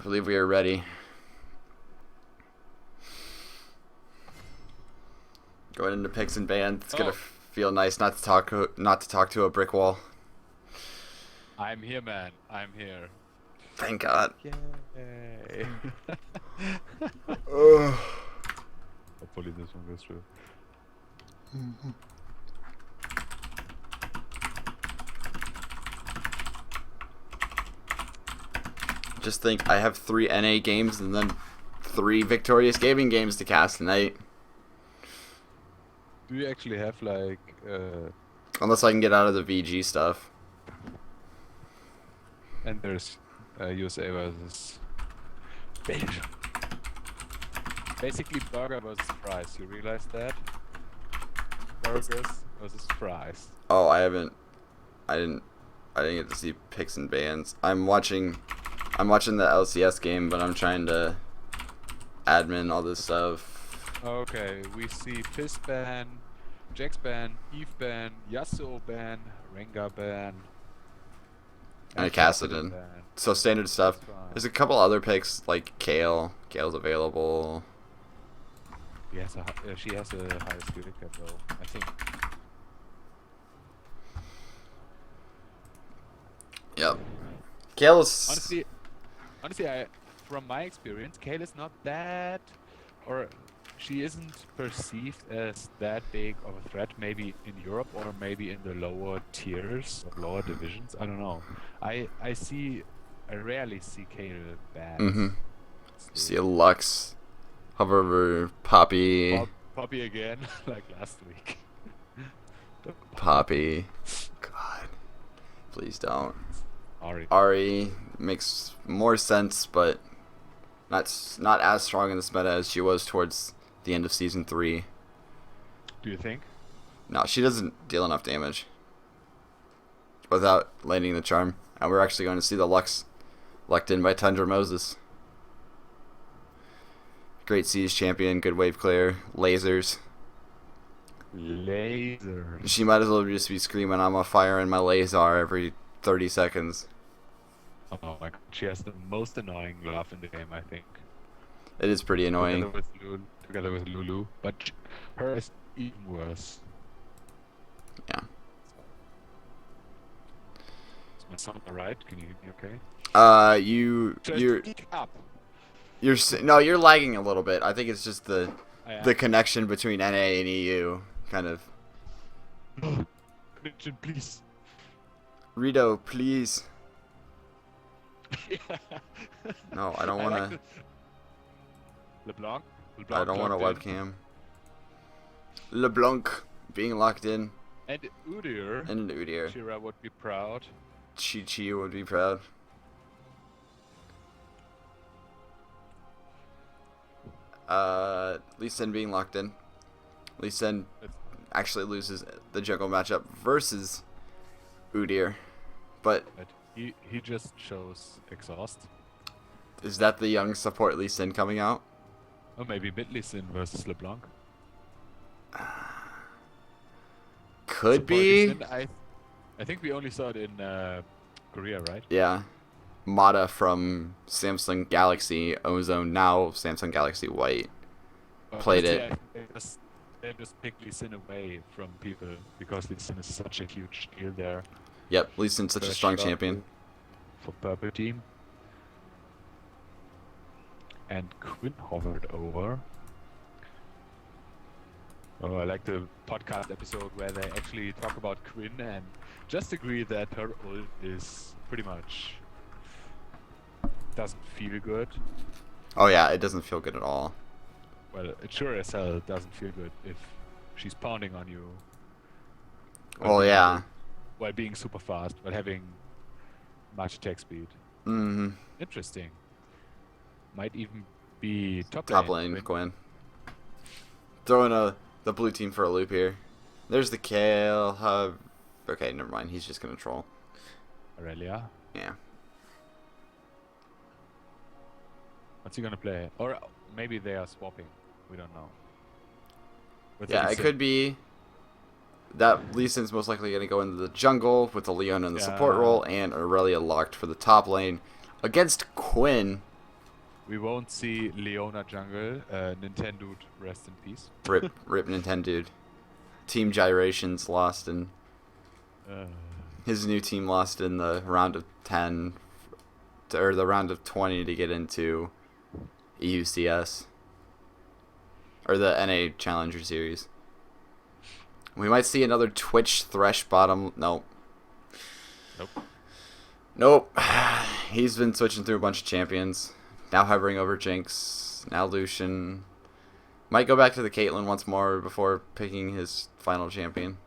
believe we are ready. Going into picks and bans, it's gonna feel nice not to talk to a brick wall. I'm here, man. I'm here. Thank God. Yay. Ugh. Hopefully this one goes through. Just think, I have 3 NA games and then 3 Victorious Gaming games to cast tonight. Do you actually have like Unless I can get out of the VG stuff. and there's USA versus Belgium. Basically burger versus fries, you realize that? Burgers versus fries. Oh, I didn't get to see picks and bans. I'm watching the LCS game, but I'm trying to admin all this stuff. Okay, we see Fizz ban, Jax ban, Eve ban, Yasuo ban, Rengar ban, And a Kassadin. ban. So standard stuff. That's fine. There's a couple other picks like Kale. Kale's available. She has a high skill cap though, I think. Yep. Kale's Honestly, from my experience, Kale is not that, or she isn't perceived as that big of a threat. Maybe in Europe or maybe in the lower tiers or lower divisions. I don't know. I rarely see Kale bad. See a Lux hover over Poppy. Poppy again, like last week. Poppy. God. Please don't. Ari. Ari makes more sense, but not as strong in this meta as she was towards the end of Season 3. Do you think? No, she doesn't deal enough damage without landing the charm. And we're actually going to see the Lux lucked in by Tundra Moses. Great Siege champion, good wave clear, lasers. Laser. She might as well just be screaming, "I'm on fire in my laser" every 30 seconds. Oh my god, she has the most annoying laugh in the game, I think. It is pretty annoying. Together with Lulu, but her is even worse. Yeah. Is my sound alright? Can you hear me okay? You're Speak up. you're lagging a little bit. I think it's just the I the connection between NA and EU kind of. Connection, please. Rito, please. No, I don't I want like to. LeBlanc? I don't want a locked in. webcam. LeBlanc being locked in. And Udyr. And an Udyr. Shira would be proud. Chi would be proud. Lee Sin being locked in. Lee Sin actually loses the jungle matchup versus Udyr. But he just chose exhaust. is that the young support Lee Sin coming out? Or maybe Lee Sin versus LeBlanc. Could Support be. Lee Sin, I think we only saw it in Korea, right? Yeah. Mata from Samsung Galaxy Ozone, now Samsung Galaxy White. Played it. They just pick Lee Sin away from people because Lee Sin is such a huge deal there. Yep, Lee Sin's such a First strong shot champion. For purple team. And Quinn hovered over. Oh, I like the podcast episode where they actually talk about Quinn and just agree that her ult is pretty much doesn't feel good. Oh yeah, it doesn't feel good at all. Well, it sure as hell doesn't feel good if she's pounding on you. Well, yeah. While being super fast, while having much attack speed. Mm-hmm. Interesting. Might even be top Lane, Gwen. Throwing the blue team for a loop here. There's the Kale. Okay, never mind. He's just gonna troll. Aurelia. Yeah. What's he gonna play? Or maybe they are swapping. We don't know. With Yeah, Lee it Sin. could be that Lee Sin's most likely gonna go into the jungle with the Leon in the support Yeah. role and Aurelia locked for the top lane against Quinn, We won't see Leona Jungle, Nintendo, rest in peace. Rip Nintendo. Team Gyrations lost, and Uh, his new team lost in the round of 10 or the round of 20 to get into EUCS or the NA Challenger Series. We might see another Twitch Thresh bottom. Nope. Nope. He's been switching through a bunch of champions. Now hovering over Jinx. Now Lucian. Might go back to the Caitlyn once more before picking his final champion.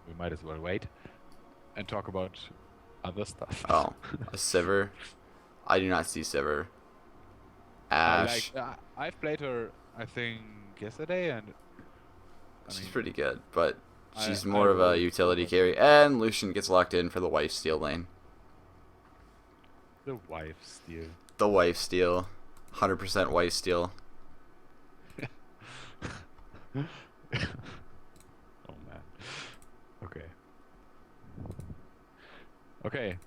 We might as well wait and talk about other stuff. Oh, a Sivir. I do not see Sivir. Ash. I've played her, I think, yesterday, and She's pretty good, but she's I more of a will utility support carry. And Lucian gets locked in for the wife steal lane. the wife steal. The wife steal. 100% wife steal. Oh man. Okay. Okay.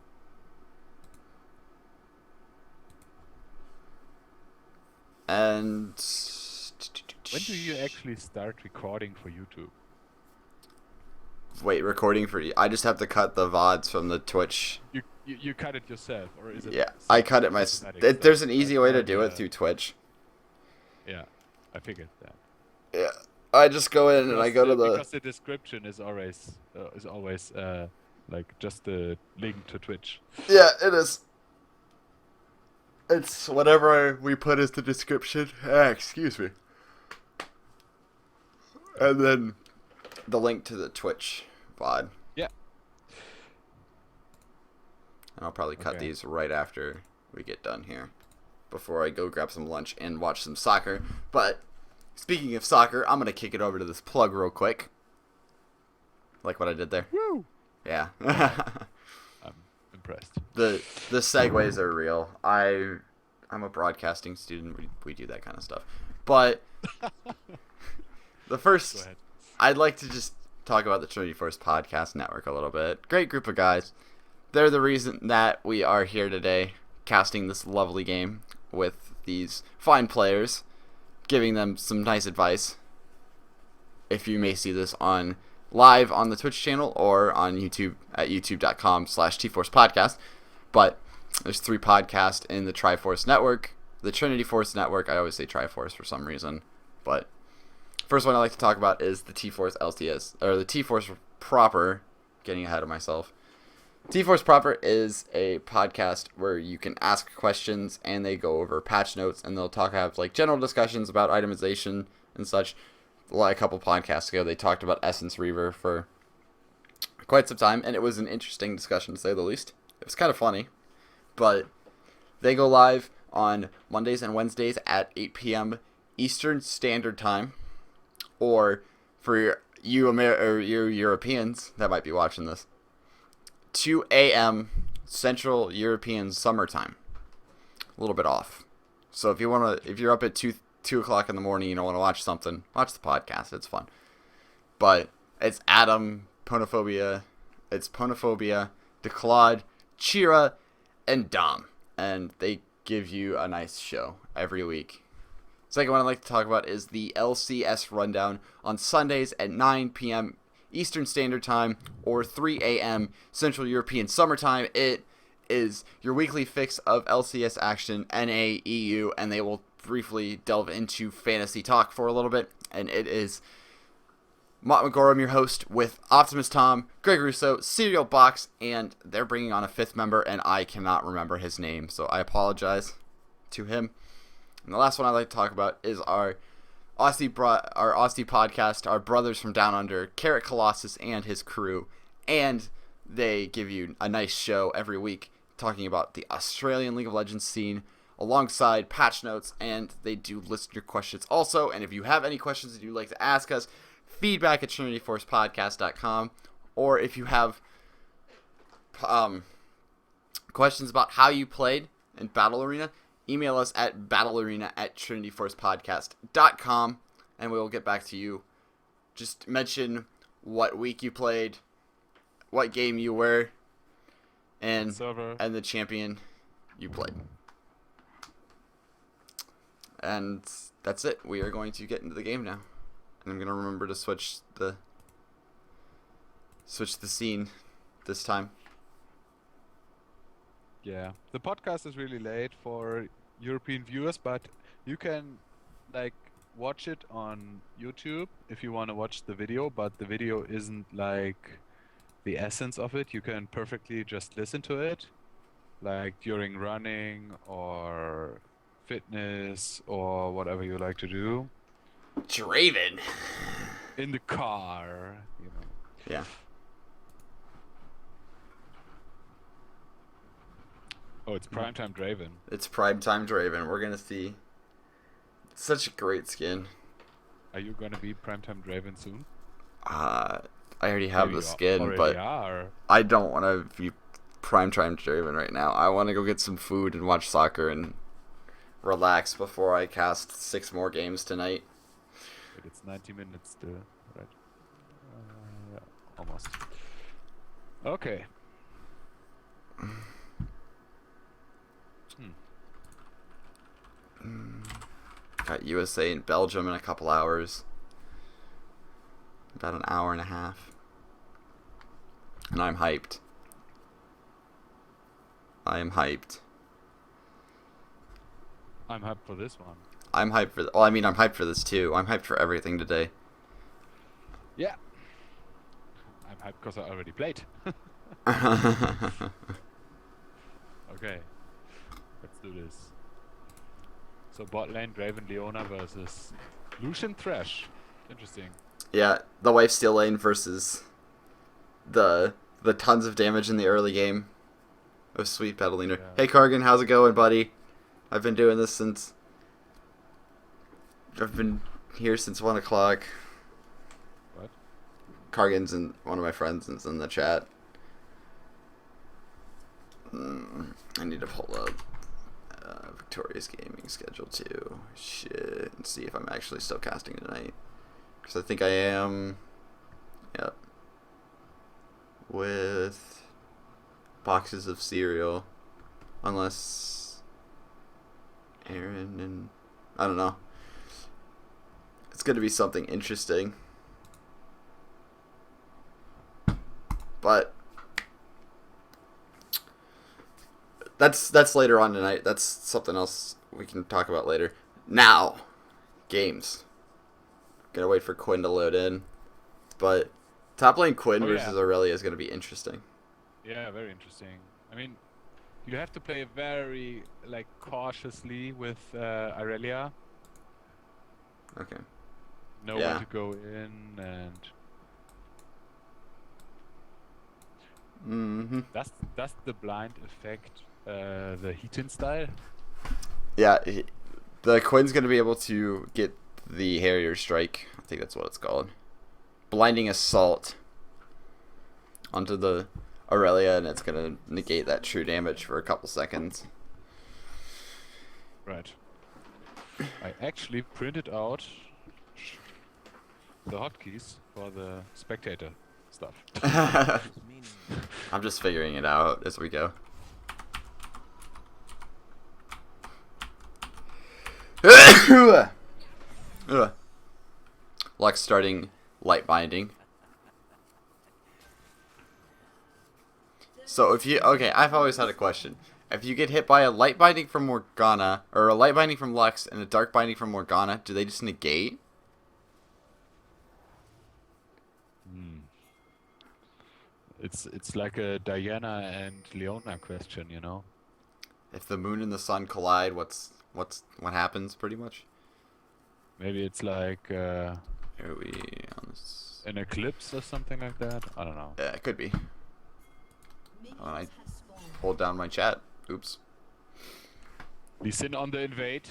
And When do you actually start recording for YouTube? wait, recording for you. I just have to cut the VODs from the Twitch. You cut it yourself, or is it? Yeah, I cut it myself. There's an easy way to do it through Twitch. Yeah, I figured that. Yeah, I just go in and I go to the. Because the description is always like just the link to Twitch. Yeah, it is. It's whatever we put as the description. Excuse me. And then the link to the Twitch VOD. Yeah. And I'll probably cut Okay. these right after we get done here. Before I go grab some lunch and watch some soccer. But speaking of soccer, I'm going to kick it over to this plug real quick. Like what I did there? Woo! Yeah. I'm impressed. The segues are real. I'm a broadcasting student. We do that kind of stuff. But the Go first, ahead. I'd like to just talk about the Trinity Force Podcast Network a little bit. Great group of guys. They're the reason that we are here today, casting this lovely game with these fine players, giving them some nice advice. If you may see this on live on the Twitch channel or on YouTube at youtube.com/tforcepodcast. But there's 3 podcasts in the Triforce Network. The Trinity Force Network, I always say Triforce for some reason. But first one I like to talk about is the T-Force LTS, or the T-Force proper, getting ahead of myself. T-Force proper is a podcast where you can ask questions and they go over patch notes and they'll have like general discussions about itemization and such. Like a couple podcasts ago, they talked about Essence Reaver for quite some time, and it was an interesting discussion to say the least. It was kind of funny, but they go live on Mondays and Wednesdays at 8 p.m. Eastern Standard Time, or for you Europeans that might be watching this, 2 a.m. Central European Summertime. A little bit off. So if you're up at 2 o'clock in the morning, you don't want to watch something, watch the podcast. It's fun. But it's Adam, Ponophobia, DeClaude, Chira, and Dom. And they give you a nice show every week. Second one I'd like to talk about is the LCS Rundown on Sundays at 9 p.m. Eastern Standard Time or 3 a.m. Central European Summertime. It is your weekly fix of LCS action, NA, EU, and they will briefly delve into fantasy talk for a little bit. And it is Mott McGorum, your host, with Optimus Tom, Greg Russo, Serial Box, and they're bringing on a 5th member, and I cannot remember his name, so I apologize to him. And the last one I'd like to talk about is our Aussie podcast, our brothers from Down Under, Carrot Colossus and his crew, and they give you a nice show every week talking about the Australian League of Legends scene alongside patch notes, and they do list your questions also. And if you have any questions that you'd like to ask us, feedback at trinityforcepodcast.com, or if you have questions about how you played in Battle Arena, email us at battlearena@trinityforcepodcast.com, and we will get back to you. Just mention what week you played, what game you were, and Server. and the champion you played. And that's it. We are going to get into the game now. And I'm going to remember to switch the scene this time. Yeah, the podcast is really late for European viewers, but you can like watch it on YouTube if you want to watch the video, but the video isn't like the essence of it. You can perfectly just listen to it, like during running or fitness or whatever you like to do. Draven. In the car, you know. Yeah. Oh, it's primetime Draven. It's primetime Draven. We're going to see such a great skin. Are you gonna be primetime Draven soon? I already have Maybe the you skin, already but are. I don't want to be primetime Draven right now. I want to go get some food and watch soccer and relax before I cast 6 more games tonight. Wait, it's 90 minutes still, right? Yeah, almost. Okay. Got USA and Belgium in a couple hours. About an hour and a half. And I'm hyped. I am hyped. I'm hyped for this one. I'm hyped for... Well, I mean, I'm hyped for this too. I'm hyped for everything today. Yeah. I'm hyped because I already played. Okay. Let's do this. So bot lane, Draven Leona versus Lucian Thresh. Interesting. Yeah, the lifesteal lane versus the tons of damage in the early game of Sweet Petalina. Yeah. Hey Kargan, how's it going, buddy? I've been doing this since... I've been here since 1 o'clock. What? Kargan's one of my friends is in the chat. I need to pull up Victorious Gaming schedule too. Shit, and see if I'm actually still casting tonight. Because I think I am. Yep. With boxes of cereal. Unless Aaron and... I don't know. It's going to be something interesting. But that's later on tonight. That's something else we can talk about later. Now, games. Gotta wait for Quinn to load in. But top lane Quinn versus Aurelia is going to be interesting. Yeah, very interesting. I mean, you have to play very like cautiously with Aurelia. Okay. Know when to go in and... Does the blind affect the Heaton style? Yeah, the Quinn's going to be able to get the Harrier Strike. I think that's what it's called. Blinding Assault onto the Aurelia, and it's going to negate that true damage for a couple seconds. Right. I actually printed out the hotkeys for the spectator stuff. I'm just figuring it out as we go. Lux starting light binding. So if you... Okay, I've always had a question. If you get hit by a light binding from Morgana, or a light binding from Lux, and a dark binding from Morgana, do they just negate? It's like a Diana and Leona question, you know? If the moon and the sun collide, what happens, pretty much? Maybe it's like Here we on this. an eclipse or something like that. I don't know. Yeah, it could be. I hold down my chat. Oops. Lee Sin on the invade.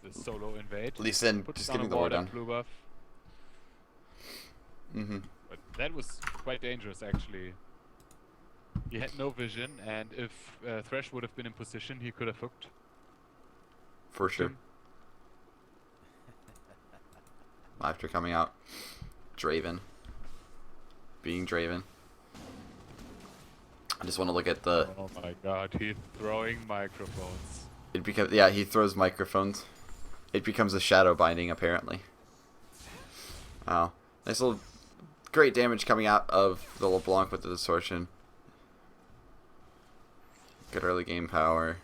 The solo invade. Lee Sin, Puts just down getting a the ward ward and down. blue buff. But that was quite dangerous, actually. He had no vision, and if Thresh would have been in position, he could have hooked. For sure. After coming out. Draven. Being Draven. I just want to look at the... Oh my god, he's throwing microphones. It becomes... Yeah, he throws microphones. it becomes a shadow binding apparently. Wow, nice little great damage coming out of the LeBlanc with the distortion. Good early game power.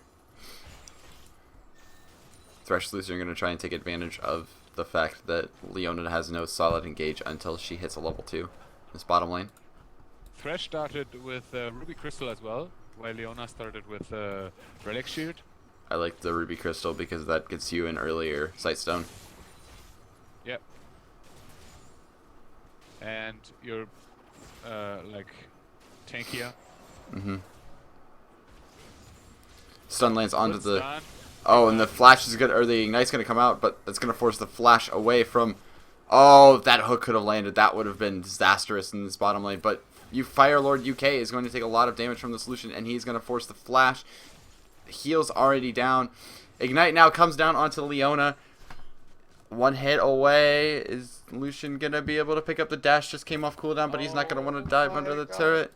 Thresh Lucian are going to try and take advantage of the fact that Leona has no solid engage until she hits a level 2. This bottom lane. Thresh started with Ruby Crystal as well, while Leona started with Relic Shield. I like the Ruby Crystal because that gets you an earlier Sightstone. Yep. And you're like tankier. Stun lands onto Good the... stun. Oh, and the flash is good, or the ignite's going to come out, but it's going to force the flash away from... Oh, that hook could have landed. That would have been disastrous in this bottom lane, but Fire Lord UK is going to take a lot of damage from the solution, and he's going to force the flash. Heal's already down. Ignite now comes down onto Leona. One hit away. Is Lucian going to be able to pick up the dash? Just came off cooldown, but he's not going to want to dive under the turret.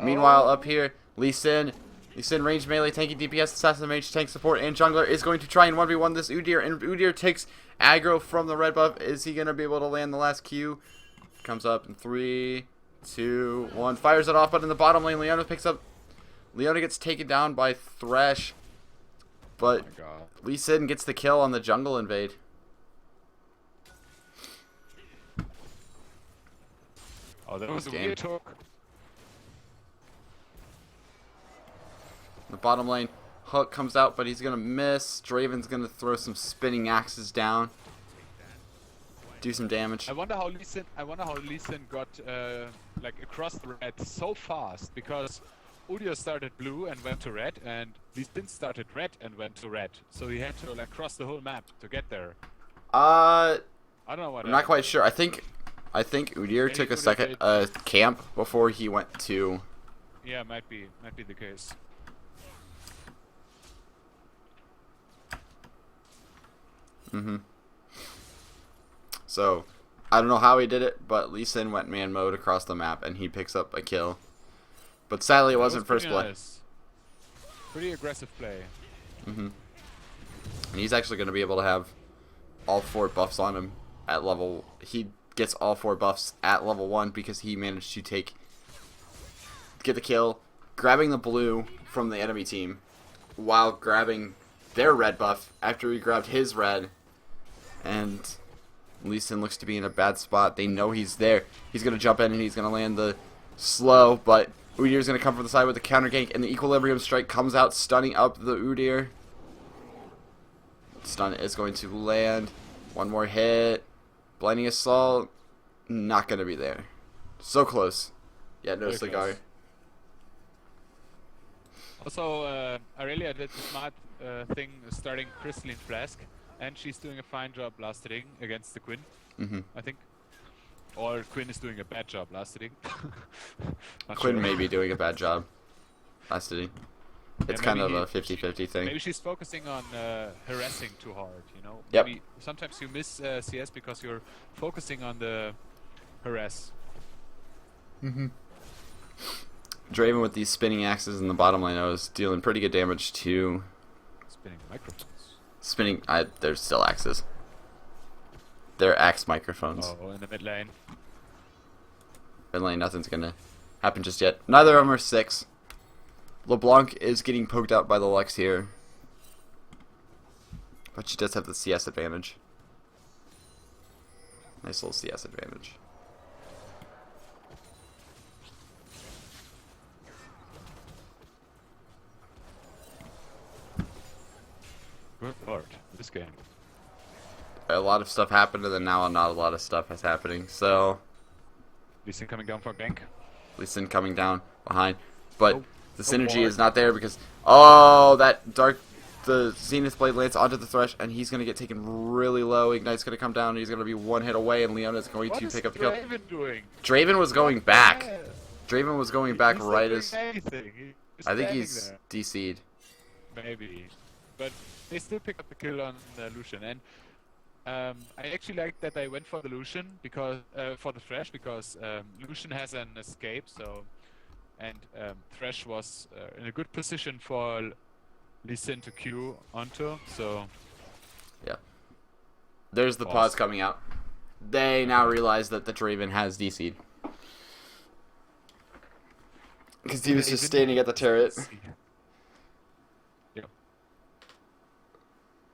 Meanwhile, up here, Lee Sin, range melee, tanky DPS, assassin mage, tank support, and jungler is going to try and 1v1 this Udyr, and Udyr takes aggro from the red buff. Is he going to be able to land the last Q? Comes up in 3, 2, 1. Fires it off, but in the bottom lane, Leona gets taken down by Thresh, but Lee Sin gets the kill on the jungle invade. Oh, that was a weird hook. The bottom lane, hook comes out, but he's gonna miss. Draven's gonna throw some spinning axes down, do some damage. I wonder how Lee Sin got like across the red so fast, because Udyr started blue and went to red, and Lee Sin started red and went to red. So he had to like cross the whole map to get there. I don't know what. I'm not quite sure. I think Udyr took a second camp before he went to. Yeah, might be the case. So, I don't know how he did it, but Lee Sin went man mode across the map, and he picks up a kill. But sadly, it wasn't first blood. Nice. Pretty aggressive play. And he's actually going to be able to have all 4 buffs on him at level. He gets all 4 buffs at level 1 because he managed to get the kill, grabbing the blue from the enemy team, while grabbing their red buff after he grabbed his red. And Lee Sin looks to be in a bad spot. They know he's there. He's going to jump in and he's going to land the slow, but Udyr's going to come from the side with the counter gank, and the Equilibrium Strike comes out, stunning up the Udyr. Stun is going to land. One more hit. Blinding Assault, not going to be there. So close. Yeah, no Very cigar. close. Also, Aurelia did the smart thing starting Crystalline Flask, and she's doing a fine job last hitting against the Quinn, I think. Or Quinn is doing a bad job last hitting. Quinn may be doing a bad job last hitting. It's kind of a 50-50 thing. Maybe she's focusing on harassing too hard, you know? Yep. Maybe sometimes you miss CS because you're focusing on the harass. Draven with these spinning axes in the bottom lane is dealing pretty good damage to... Spinning microphones. Spinning... There's still axes. They're axe microphones. Oh, in the mid lane. Mid lane, nothing's gonna happen just yet. Neither of them are 6. LeBlanc is getting poked out by the Lux here. But she does have the CS advantage. Nice little CS advantage. Good lord, this game. A lot of stuff happened, and then now not a lot of stuff is happening. So, Lee Sin coming down for a gank. Lee Sin coming down behind, but the synergy boy. is not there because the Zenith Blade lands onto the Thresh, and he's gonna get taken really low. Ignite's gonna come down, and he's gonna be one hit away, and Leona's going to pick up the kill. What is Draven doing? Draven was going back. Yeah. Draven was going back He's right not as doing anything. He's I think standing he's there. DC'd. Maybe, but they still pick up the kill on Lucian, and I actually like that they went for the Lucian because for the Thresh because Lucian has an escape, so and Thresh was in a good position for Lee Sin to Q onto, so Yeah. There's the pause coming out. They now realize that the Draven has DC'd. Because he was just standing at the turret. Yep.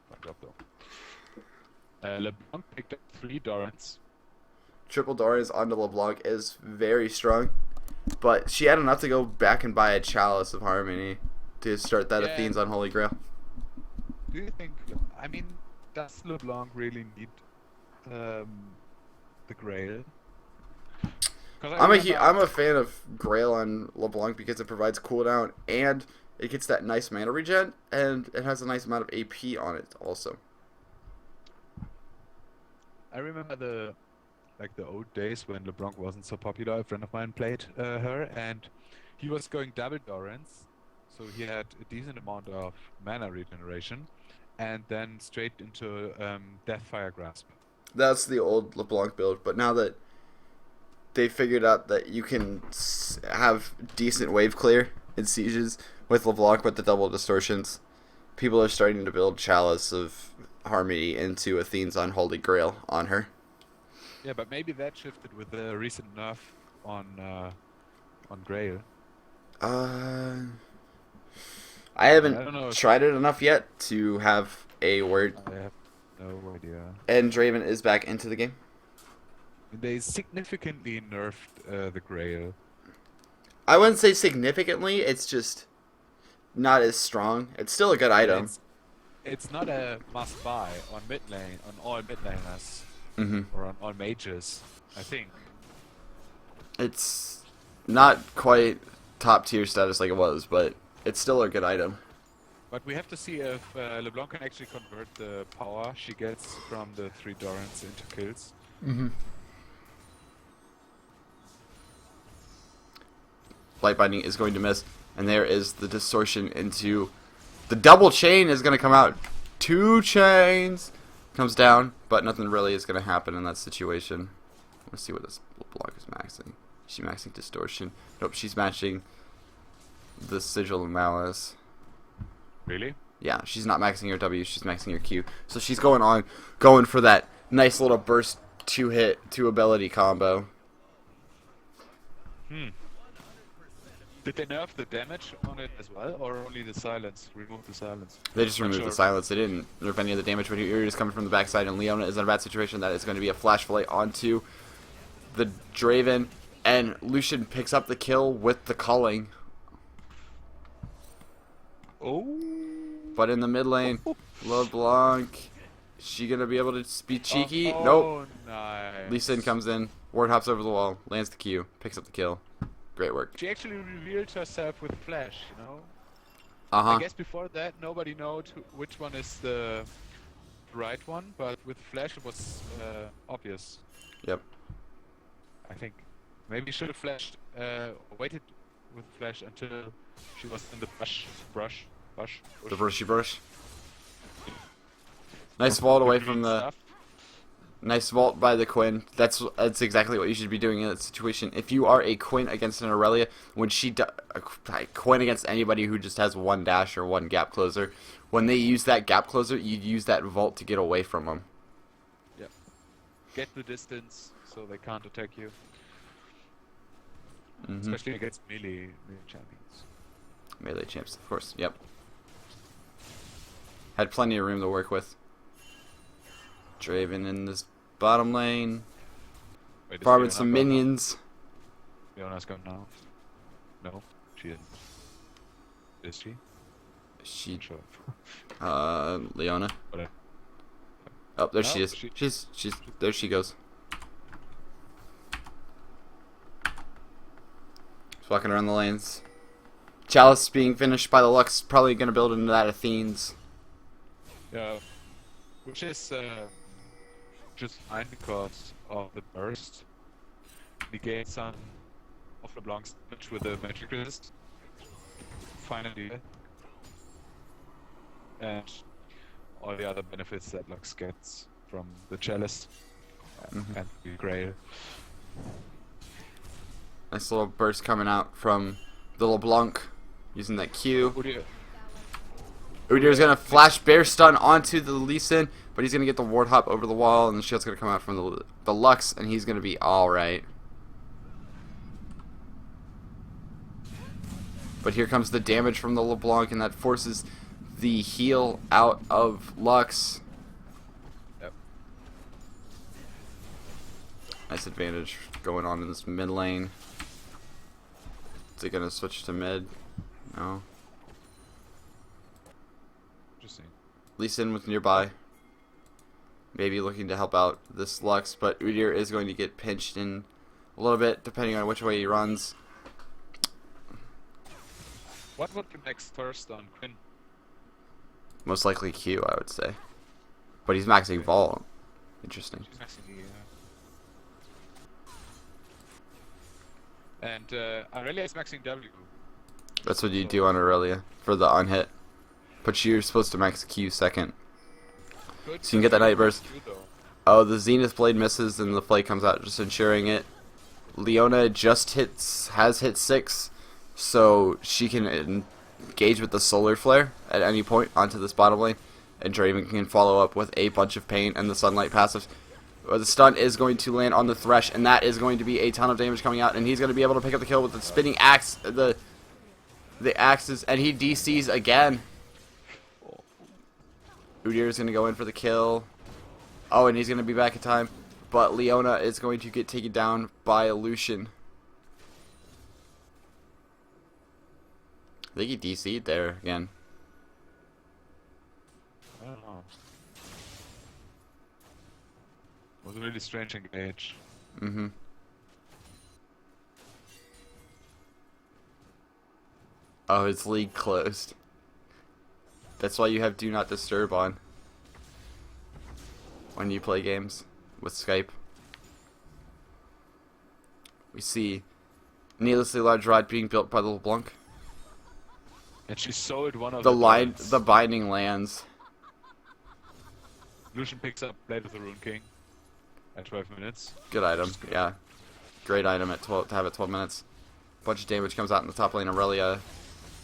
Fucked up though. LeBlanc picked up 3 Dorans. Triple Doris onto LeBlanc is very strong. But she had enough to go back and buy a Chalice of Harmony to start that Athene's Unholy Grail. Do you think, I mean, does LeBlanc really need the Grail? I'm a fan of Grail on LeBlanc because it provides cooldown and it gets that nice mana regen and it has a nice amount of AP on it also. I remember the old days when LeBlanc wasn't so popular. A friend of mine played her, and he was going double Dorans, so he had a decent amount of mana regeneration, and then straight into Deathfire Grasp. That's the old LeBlanc build, but now that they figured out that you can have decent wave clear in sieges with LeBlanc with the double distortions, people are starting to build Chalice of Harmony into Athene's Unholy Grail on her. Yeah, but maybe that shifted with the recent nerf on Grail. I haven't tried it enough yet to have a word. I have no idea. And Draven is back into the game. They significantly nerfed the Grail. I wouldn't say significantly. It's just not as strong. It's still a good item. It's not a must-buy on mid lane, on all mid laners. Or on all mages, I think. It's not quite top tier status like it was, but it's still a good item. But we have to see if LeBlanc can actually convert the power she gets from the 3 Dorans into kills. Light Binding is going to miss, and there is the distortion into the double chain is going to come out. 2 chains. Comes down, but nothing really is going to happen in that situation. Let's see what this LeBlanc is maxing. Is she maxing distortion? Nope, she's matching the Sigil of Malice. Really? Yeah, she's not maxing her W, she's maxing her Q. So she's going for that nice little burst 2-hit, 2-ability combo. Did they nerf the damage on it as well, or only the silence? Remove the silence? They just removed the silence. They didn't nerf any of the damage, but here is coming from the backside, and Leona is in a bad situation. That is going to be a flash flay onto the Draven, and Lucian picks up the kill with the culling. Oh! But in the mid lane, LeBlanc, is she going to be able to be cheeky? Oh, nope. Nice. Lee Sin comes in, ward hops over the wall, lands the Q, picks up the kill. Great work. She actually revealed herself with flash, you know? I guess before that nobody knows which one is the right one, but with flash it was obvious. Yep. I think. Maybe should have flashed, waited with flash until she was in the brush. The brushy brush. Nice vault away from the... Stuff. Nice vault by the Quinn. That's exactly what you should be doing in that situation. If you are a Quinn against an Aurelia, when she Quinn against anybody who just has 1 dash or 1 gap closer, when they use that gap closer, you use that vault to get away from them. Yeah. Get the distance so they can't attack you. Especially against melee champions. Melee champs, of course. Yep. Had plenty of room to work with. Draven in this bottom lane. Farming some minions. Leona's gone now. No, she isn't. Is she? She. Sure. Leona. Whatever. Oh, there she is. She's there she goes. Just walking around the lanes. Chalice being finished by the Lux, probably gonna build into that Athene's. Yeah. Which is just fine because of the burst. Negate some of LeBlanc's damage with the magic resist. Finally. And all the other benefits that Lux gets from the Chalice and the Grail. Nice little burst coming out from the LeBlanc using that Q. Udyr's going to flash bear stun onto the Lee Sin, but he's going to get the ward hop over the wall, and the shield's going to come out from the Lux, and he's going to be alright. But here comes the damage from the LeBlanc, and that forces the heal out of Lux. Yep. Nice advantage going on in this mid lane. Is it going to switch to mid? No. Interesting. Lee Sin was nearby. Maybe looking to help out this Lux, but Udyr is going to get pinched in a little bit, depending on which way he runs. What would be next first on Quinn? Most likely Q, I would say. But he's maxing Vol. Interesting. She's maxing the, and Aurelia is maxing W. That's what you do on Aurelia for the unhit. But you're supposed to max Q second. Good, So you can get that Night Burst. Q, though. Oh, the Zenith Blade misses and the Flake comes out, just ensuring it. Leona just has hit 6, so she can engage with the Solar Flare at any point onto this bottom lane. And Draven can follow up with a bunch of pain and the Sunlight passive. The stun is going to land on the Thresh, and that is going to be a ton of damage coming out. And he's going to be able to pick up the kill with the spinning axe, the axes, and he DCs again. Udyr is going to go in for the kill. Oh, and he's going to be back in time. But Leona is going to get taken down by Lucian. I think he DC'd there again. I don't know. It was a really strange engage. Mm-hmm. Oh, his league closed. That's why you have Do Not Disturb on when you play games with Skype. We see needlessly large rod being built by the LeBlanc. And she sold one of The line, blades. the binding lands. Lucian picks up Blade of the Rune King at 12 minutes. Good item, yeah. Great item at 12 to have at 12 minutes. Bunch of damage comes out in the top lane. Aurelia.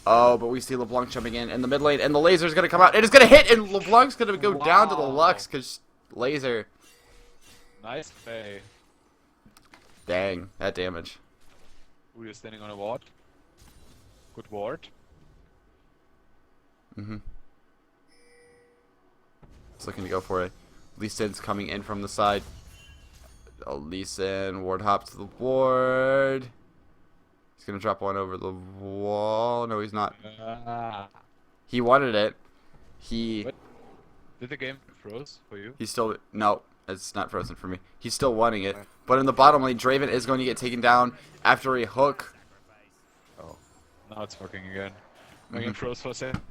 Oh, but we see LeBlanc jumping in the mid lane, and the laser's gonna come out. It is gonna hit, and LeBlanc's gonna go down to the Lux because laser. Nice play. Dang, that damage. Ooh, you're standing on a ward. Good ward. Mm-hmm. He's looking to go for it. Lee Sin's coming in from the side. Oh, Lee Sin, ward hop to the ward. He's gonna drop one over the wall. No, he's not. He wanted it. What? Did the game froze for you? He's still... No, it's not frozen for me. He's still wanting it. But in the bottom lane, Draven is going to get taken down after a hook. Oh, now it's working again. My game froze for a second.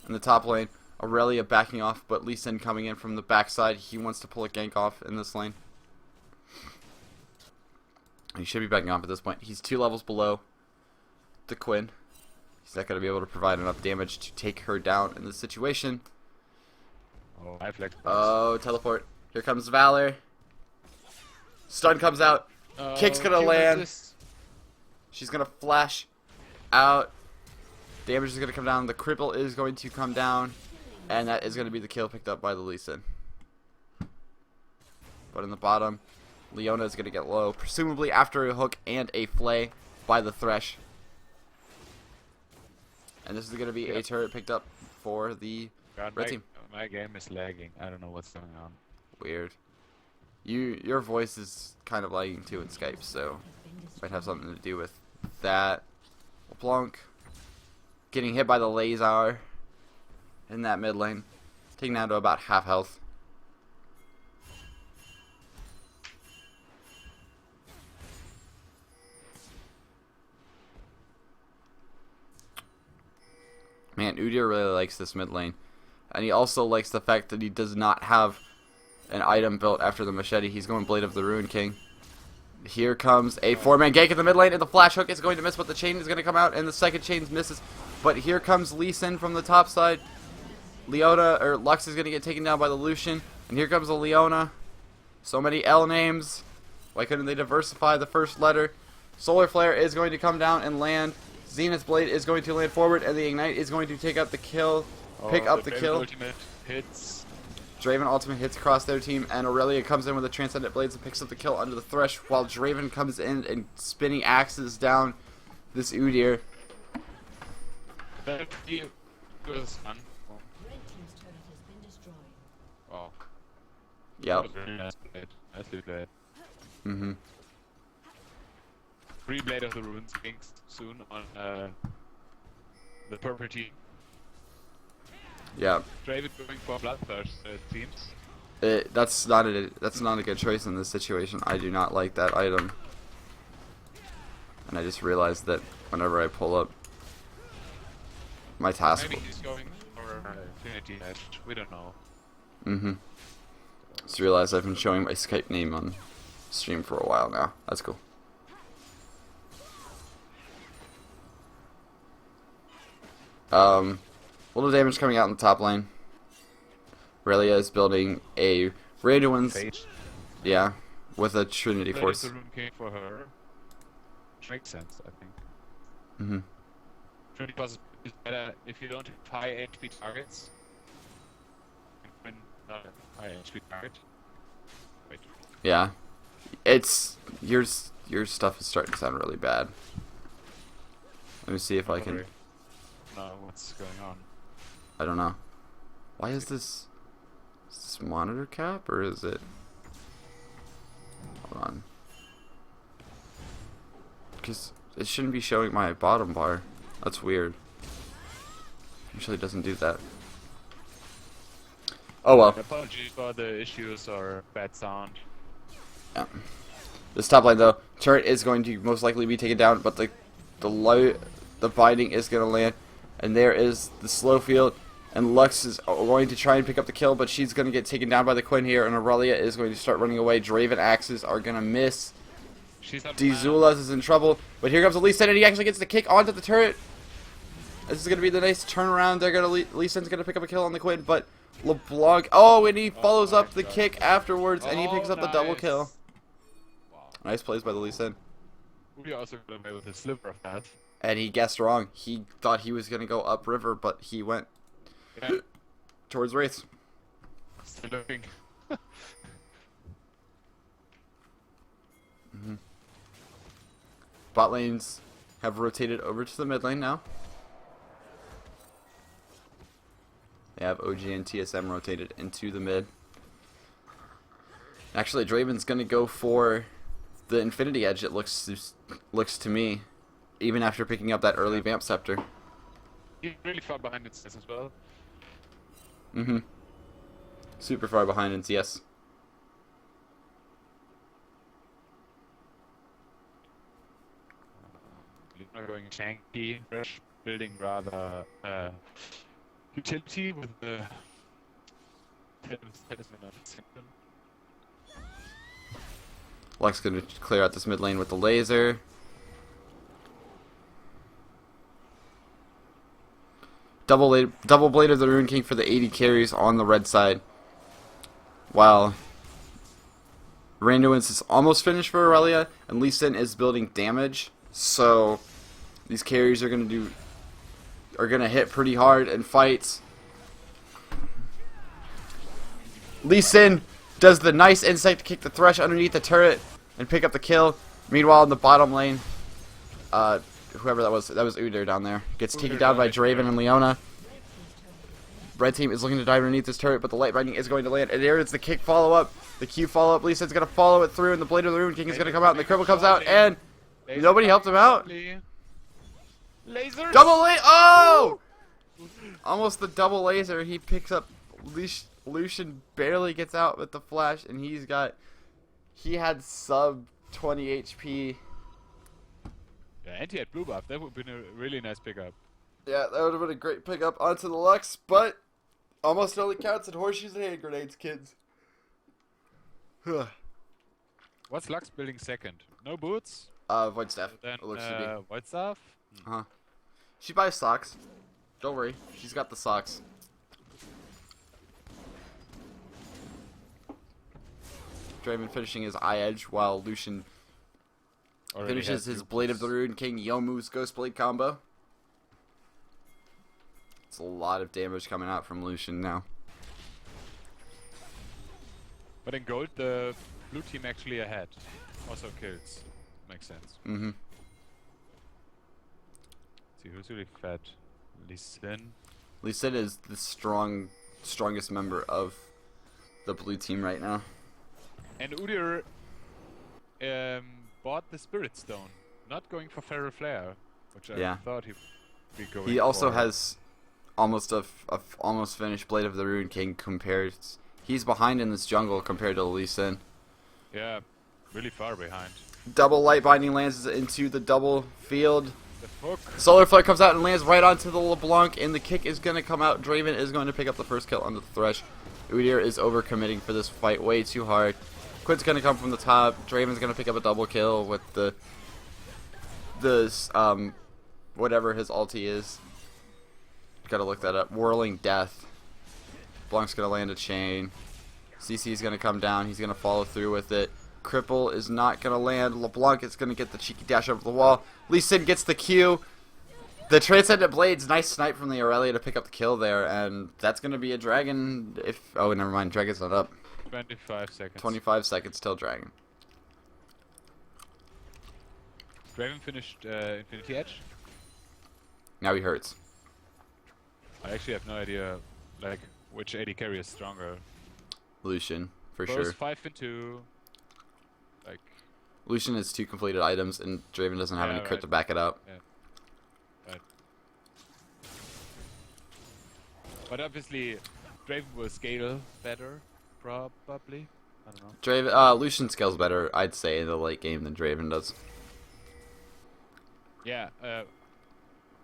In the top lane, Aurelia backing off, but Lee Sin coming in from the backside. He wants to pull a gank off in this lane. He should be backing off at this point. He's 2 levels below the Quinn. He's not going to be able to provide enough damage to take her down in this situation. Oh, I flex. Oh, teleport. Here comes Valor. Stun comes out. Kick's going to land. She's going to flash out. Damage is going to come down. The cripple is going to come down. And that is going to be the kill picked up by the Lee Sin. But in the bottom, Leona is going to get low. Presumably after a hook and a flay by the Thresh. And this is going to be a turret picked up for the red team. My game is lagging. I don't know what's going on. Weird. Your voice is kind of lagging too in Skype, so might have something to do with that. LeBlanc getting hit by the laser in that mid lane, taking down to about half health. Man, Udyr really likes this mid lane. And he also likes the fact that he does not have an item built after the machete. He's going Blade of the Rune King. Here comes a 4-man gank in the mid lane, and the flash hook is going to miss, but the chain is going to come out, and the second chain misses. But here comes Lee Sin from the top side. Lux is going to get taken down by the Lucian. And here comes a Leona. So many L names. Why couldn't they diversify the first letter? Solar Flare is going to come down and land. Zenith's Blade is going to land forward, and the Ignite is going to take up the kill, pick up the kill. Ultimate hits. Draven ultimate hits across their team, and Aurelia comes in with the Transcendent Blades and picks up the kill under the Thresh, while Draven comes in and spinning axes down this Udyr. Red team's turret has been destroyed. Oh. Yep. Nicely played. Mm-hmm. Free Blade of the Runes Kings soon on the purple team. Yeah. Draven going for Bloodthirst, it seems. That's not a good choice in this situation. I do not like that item. And I just realized that whenever I pull up my task. Maybe he's going for Infinity Edge. We don't know. Mm-hmm. Just realized I've been showing my Skype name on stream for a while now. That's cool. Little damage coming out in the top lane. Aurelia is building a Radioin's. Yeah, with a Trinity Force. The Rune King for her. Which makes sense, I think. Mm-hmm. Trinity Force is better if you don't have high HP targets. When not a high HP target. Wait. Yeah, it's your stuff is starting to sound really bad. Let me see if I can. No, what's going on? I don't know. Why is this? Is this monitor cap or is it? Hold on. Because it shouldn't be showing my bottom bar. That's weird. Usually it doesn't do that. Oh well. Apologies for the issues or bad sound. Yeah. This top line though, turret is going to most likely be taken down, but the binding is going to land, and there is the slow field, and Lux is going to try and pick up the kill, but she's going to get taken down by the Quinn here, and Aurelia is going to start running away. Draven axes are going to miss. Dzulas is in trouble, but here comes the Lee Sin, and he actually gets the kick onto the turret. This is going to be the nice turnaround. They're going to Lee Sin's going to pick up a kill on the Quinn, but LeBlanc. Oh, and he follows up the kick afterwards, and he picks up the double kill. Wow. Nice plays by the Lee Sin. We also got away with a sliver of that. And he guessed wrong. He thought he was going to go upriver, but he went towards Wraiths. Still looking. Bot lanes have rotated over to the mid lane now. They have OG and TSM rotated into the mid. Actually, Draven's going to go for the Infinity Edge, it looks to me, even after picking up that early Vamp Scepter. He's really far behind it as well. Mm-hmm. Super far behind it, yes. Luna going tanky, Fresh building rather utility with the Talisman of Symptom. Lux going to clear out this mid lane with the laser. Double Blade of the Rune King for the 80 carries on the red side. While Randuin's is almost finished for Aurelia, and Lee Sin is building damage. So these carries are gonna hit pretty hard in fights. Lee Sin does the nice insight to kick the Thresh underneath the turret and pick up the kill. Meanwhile, in the bottom lane, whoever that was Udyr down there, gets taken down by Draven and Leona. Red team is looking to dive underneath this turret, but the light binding is going to land. And there is the kick follow-up, the Q follow-up. Lee Sin's going to follow it through, and the Blade of the Rune King is going to come out, and the cripple comes out, and nobody helped him out. Laser! Double laser! Oh! Almost the double laser. He picks up. Lucian barely gets out with the flash, and he had sub 20 HP. Yeah, and he had blue buff. That would have been a really nice pickup. Yeah, that would have been a great pickup onto the Lux, but almost only counts in horseshoes and hand grenades, kids. What's Lux building second? No boots? Void Staff. Then, It looks to be. White stuff? Uh-huh. She buys socks. Don't worry, she's got the socks. Draven finishing his eye edge while Lucian finishes his Blade of the Rune King Yomu's Ghost Blade combo. It's a lot of damage coming out from Lucian now. But in gold, the blue team actually ahead. Also kills. Makes sense. Mm-hmm. See who's really fat. Lee Sin. Lee Sin is the strongest member of the blue team right now. And Udyr bought the Spirit Stone, not going for Feral Flare, which I thought he'd be going for. He also has almost a almost finished Blade of the Ruined King compared. He's behind in this jungle compared to Lee Sin. Yeah, really far behind. Double Light Binding lands into the double field. The hook. Solar Flare comes out and lands right onto the LeBlanc, and the kick is going to come out. Draven is going to pick up the first kill on the Thresh. Udyr is overcommitting for this fight way too hard. Quint's going to come from the top. Draven's going to pick up a double kill with the whatever his ulti is. Gotta look that up. Whirling Death. Blanc's going to land a chain. CC is going to come down. He's going to follow through with it. Cripple is not going to land. LeBlanc is going to get the cheeky dash over the wall. Lee Sin gets the Q. The Transcendent Blades, nice snipe from the Aurelia to pick up the kill there, and that's going to be a dragon if... Oh, never mind. Dragon's not up. 25 seconds. 25 seconds till dragon. Draven finished Infinity Edge. Now he hurts. I actually have no idea, like, which AD carry is stronger. Lucian, for Both sure. 5 and 2. Like... Lucian has 2 completed items, and Draven doesn't have any crit to back it up. Yeah. Right. But obviously, Draven will scale better, probably. I don't know. Draven, Lucian scales better, I'd say, in the late game than Draven does. Yeah,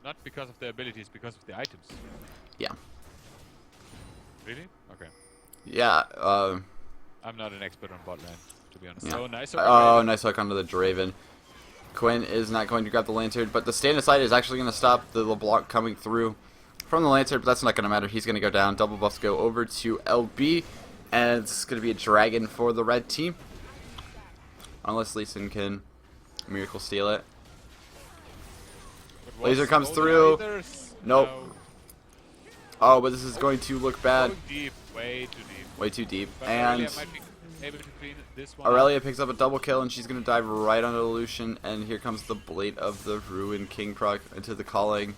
not because of the abilities, because of the items. Yeah. Really? Okay. Yeah, I'm not an expert on bot lane, to be honest. Yeah. Oh, nice hook. Oh, nice hook onto the Draven. Quinn is not going to grab the Lantern, but the stand aside is actually going to stop the LeBlanc coming through from the Lantern, but that's not going to matter. He's going to go down. Double buffs go over to LB, and it's going to be a dragon for the red team. Unless Lee Sin can miracle steal it. Laser comes through. Nope. No. Oh, but this is going to look bad. Going deep, way too deep. Way too deep. But And Aurelia might be able to clean this one Aurelia up. picks up a double kill, and she's going to dive right onto the Lucian. And here comes the Blade of the Ruined King proc into the calling.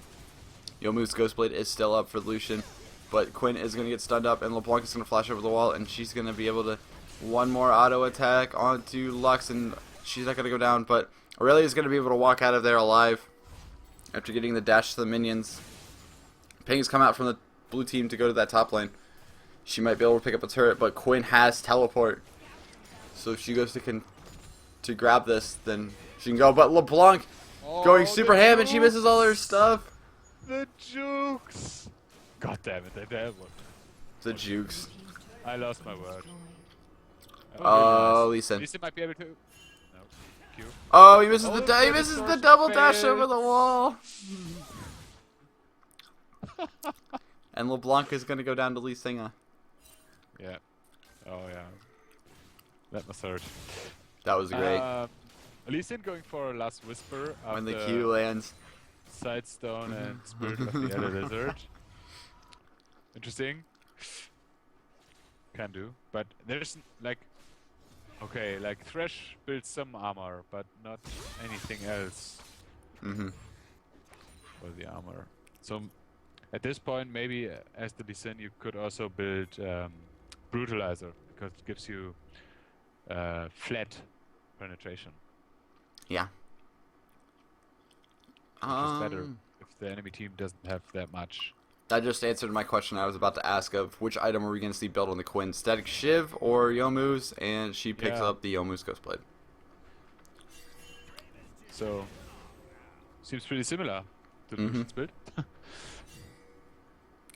Yomu's Ghost Blade is still up for Lucian, but Quinn is going to get stunned up, and LeBlanc is going to flash over the wall, and she's going to be able to one more auto attack onto Lux, and she's not going to go down, but Aurelia is going to be able to walk out of there alive after getting the dash to the minions. Ping has come out from the blue team to go to that top lane. She might be able to pick up a turret, but Quinn has teleport. So if she goes to grab this, then she can go. But LeBlanc going super ham, and she misses all her stuff. The jukes! God damn it, that one. The jukes. I lost my word. Oh, really Lee Sin. Lee Sin might be able to... No. Q. Oh, he misses Oh, he misses the double dash over the wall. And LeBlanc is going to go down to Lee Singa. Yeah. Oh, yeah. That must hurt. That was great. Lee Sin going for Last Whisper When the after Q lands. Sidestone and Spirit of the Elder Lizard. Interesting. Can do. But there's, like... Okay, like, Thresh builds some armor, but not anything else Mm-hmm. for the armor. So, at this point, maybe as the Lee Sin, you could also build Brutalizer, because it gives you flat penetration. Yeah. Which is better if the enemy team doesn't have that much. That just answered my question I was about to ask of which item are we going to see built on the Quinn? Static Shiv or Yomu's? And she picks up the Yomu's Ghostblade. So, seems pretty similar to Lucian's build.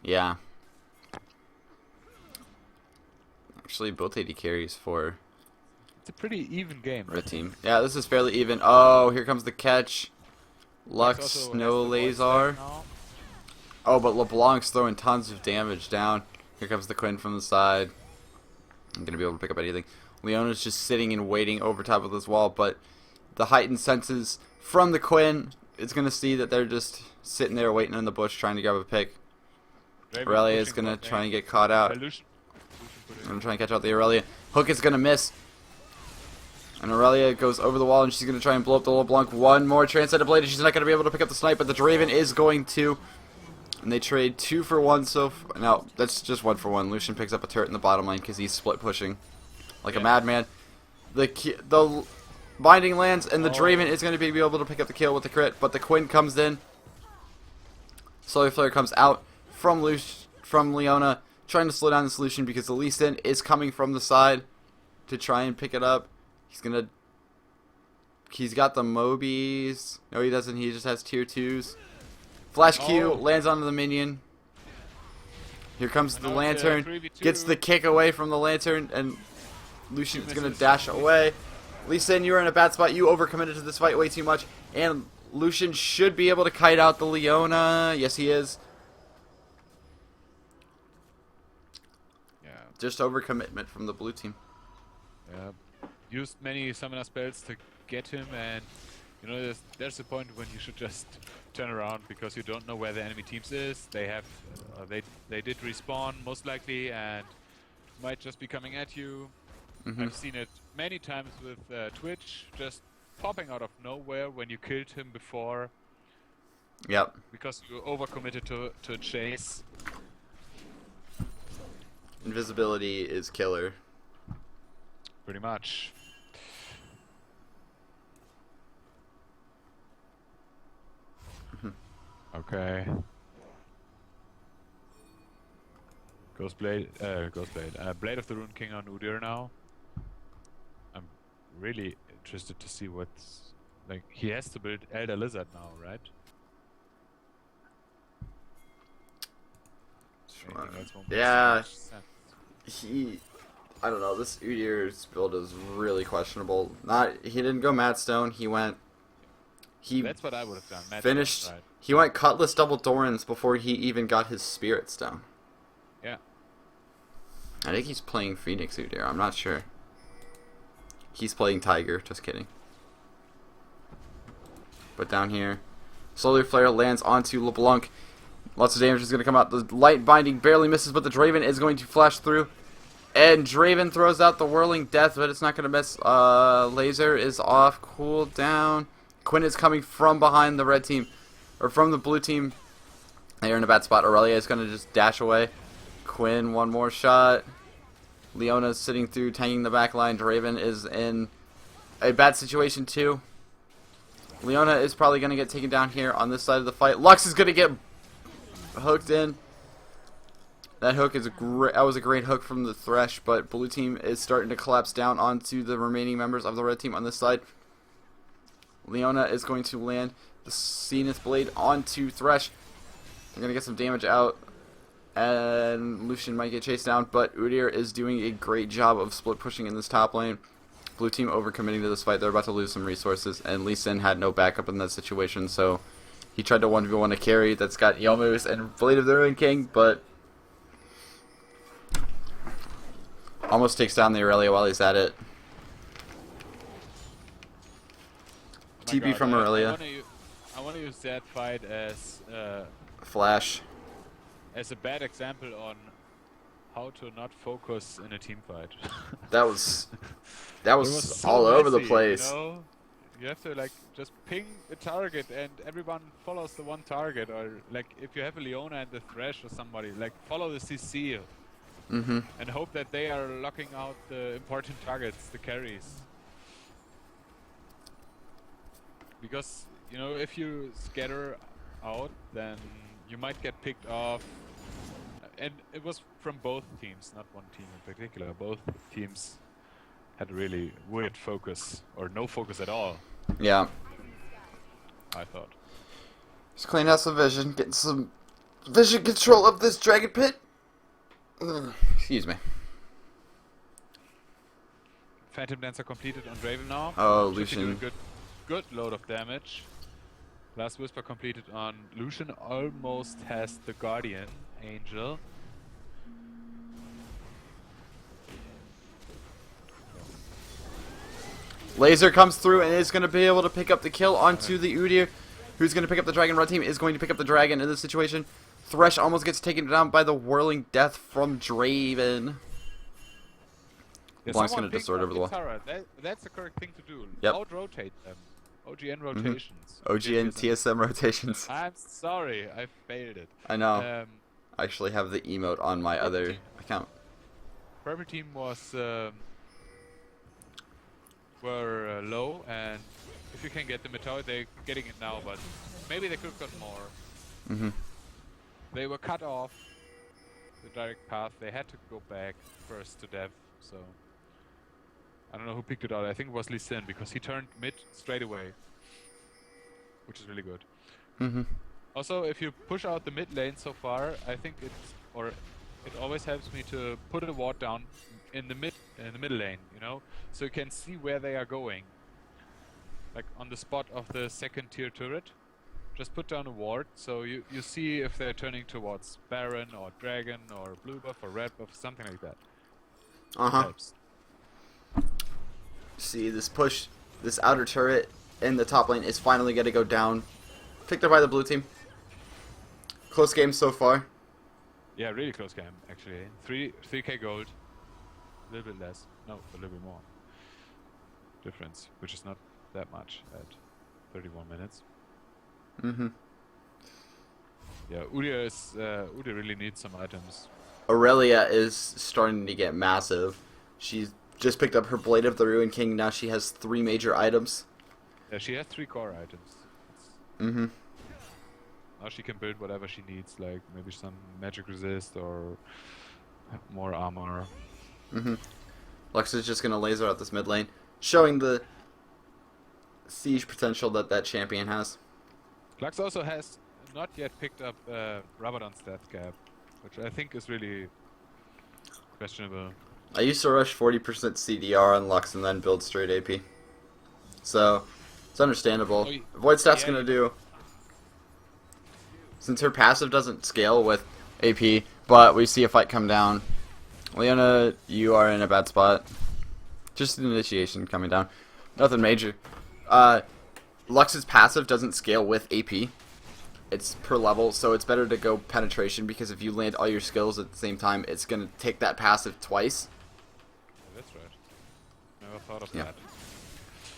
Yeah. Actually, both AD carries for It's a pretty even game. red team. Yeah, this is fairly even. Oh, here comes the catch. Lux, also has no the voice Lazar. back now. Oh, but LeBlanc's throwing tons of damage down. Here comes the Quinn from the side. I'm going to be able to pick up anything. Leona's just sitting and waiting over top of this wall, but the heightened senses from the Quinn is going to see that they're just sitting there waiting in the bush trying to grab a pick. Draven Aurelia is pushing gonna bot try lane. and get caught out. Lucian putting I'm trying to catch out the Aurelia. Hook is gonna miss. And Aurelia goes over the wall and she's gonna try and blow up the LeBlanc. One more Transcendent Blade and she's not gonna be able to pick up the snipe, but the Draven is going to. And they trade 2 for 1 no, that's just 1 for 1. Lucian picks up a turret in the bottom lane because he's split pushing like a madman. The binding lands and the Draven is going to be able to pick up the kill with the crit, but the Quinn comes in. Solar Flare comes out from Leona, trying to slow down the solution because the Lee Sin is coming from the side to try and pick it up. He's got the Mobies. No, he doesn't. He just has tier 2s. Flash Q lands onto the minion. Here comes the Lantern. 3v2. Gets the kick away from the Lantern, and Lucian's going to dash away. Lee Sin, you were in a bad spot. You overcommitted to this fight way too much. And Lucian should be able to kite out the Leona. Yes, he is. Yeah. Just overcommitment from the blue team. Yeah. Used many summoner spells to get him, and you know there's a point when you should just turn around because you don't know where the enemy teams is. They have they did respawn most likely and might just be coming at you. I've seen it many times with Twitch, just popping out of nowhere when you killed him before. Yep. Because you overcommitted to a chase. Invisibility is killer. Pretty much. Okay. Blade of the Rune King on Udyr now. I'm really interested to see what's like. He has to build Elder Lizard now, right? Sure. Anything else won't Yeah. make sense. I don't know. This Udyr's build is really questionable. He didn't go Madstone. That's what I would have done. Madstone, Finished. right. He went Cutlass double Dorans before he even got his Spirit Stone. Yeah. I think he's playing Phoenix Udyr. I'm not sure. He's playing Tiger. Just kidding. But down here, Solar Flare lands onto LeBlanc. Lots of damage is going to come out. The Light Binding barely misses, but the Draven is going to flash through. And Draven throws out the Whirling Death, but it's not going to miss. Laser is off. Cooldown. Quinn is coming from behind the red team. Or from the blue team. They're in a bad spot. Aurelia is going to just dash away. Quinn, one more shot. Leona's sitting through, tanking the back line. Draven is in a bad situation too. Leona is probably going to get taken down here on this side of the fight. Lux is going to get hooked in. That hook is that was a great hook from the Thresh, but blue team is starting to collapse down onto the remaining members of the red team on this side. Leona is going to land the Zenith Blade onto Thresh. They're going to get some damage out, and Lucian might get chased down, but Udyr is doing a great job of split pushing in this top lane. Blue team overcommitting to this fight. They're about to lose some resources, and Lee Sin had no backup in that situation, so he tried to 1v1 a carry that's got Yomus and Blade of the Ruin King, but almost takes down the Aurelia while he's at it. TP from Aurelia. I want to use that fight as Flash. as a bad example on how to not focus in a team fight. That was It was so all over the messy, place. You know? You have to like just ping a target and everyone follows the one target, or like if you have a Leona and the Thresh or somebody, like follow the CC and hope that they are locking out the important targets, the carries. Because you know, if you scatter out, then you might get picked off. And it was from both teams, not one team in particular. Both teams had really weird focus, or no focus at all, Yeah. I thought. Just clean out some vision, getting some vision control of this dragon pit. Ugh, excuse me. Phantom Dancer completed on Draven now. Oh, Should be doing Lucian. good load of damage. Last Whisper completed on Lucian. Almost has the Guardian Angel. Laser comes through and is going to be able to pick up the kill onto the Udyr. Who's going to pick up the dragon? Red team is going to pick up the dragon in this situation. Thresh almost gets taken down by the whirling death from Draven. Yeah, Blank's someone gonna picked distort up over the wall. Tara. That's the correct thing to do. Yep. Out-rotate them. OGN rotations. OGN TSM rotations. I'm sorry, I failed it. I know. I actually have the emote on my other account. Purple team was were low, and if you can get the meteor, they're getting it now, but maybe they could have got more. They were cut off the direct path. They had to go back first to dev, so I don't know who picked it out. I think it was Lee Sin, because he turned mid straight away, which is really good. Also, if you push out the mid lane so far, I think it always helps me to put a ward down in the middle lane, you know, so you can see where they are going. Like on the spot of the second tier turret, just put down a ward, so you see if they're turning towards Baron or Dragon or blue buff or red buff, something like that. Helps. See, this outer turret in the top lane is finally going to go down. Picked up by the blue team. Close game so far. Yeah, really close game, actually. 3k gold. A little bit less. No, a little bit more. Difference, which is not that much at 31 minutes. Yeah, Udyr really needs some items. Aurelia is starting to get massive. She's just picked up her Blade of the Ruin King. Now she has 3 major items. Yeah, she has 3 core items. Now she can build whatever she needs, like maybe some magic resist or more armor. Lux is just gonna laser out this mid lane, showing the siege potential that champion has. Lux also has not yet picked up Rabadon's death cap, which I think is really questionable. I used to rush 40% CDR on Lux and then build straight AP. So, it's understandable. Void Staff's gonna do... Since her passive doesn't scale with AP, but we see a fight come down. Leona, you are in a bad spot. Just an initiation coming down. Nothing major. Lux's passive doesn't scale with AP. It's per level, so it's better to go penetration, because if you land all your skills at the same time, it's going to take that passive twice. Yeah, that's right. Never thought of that.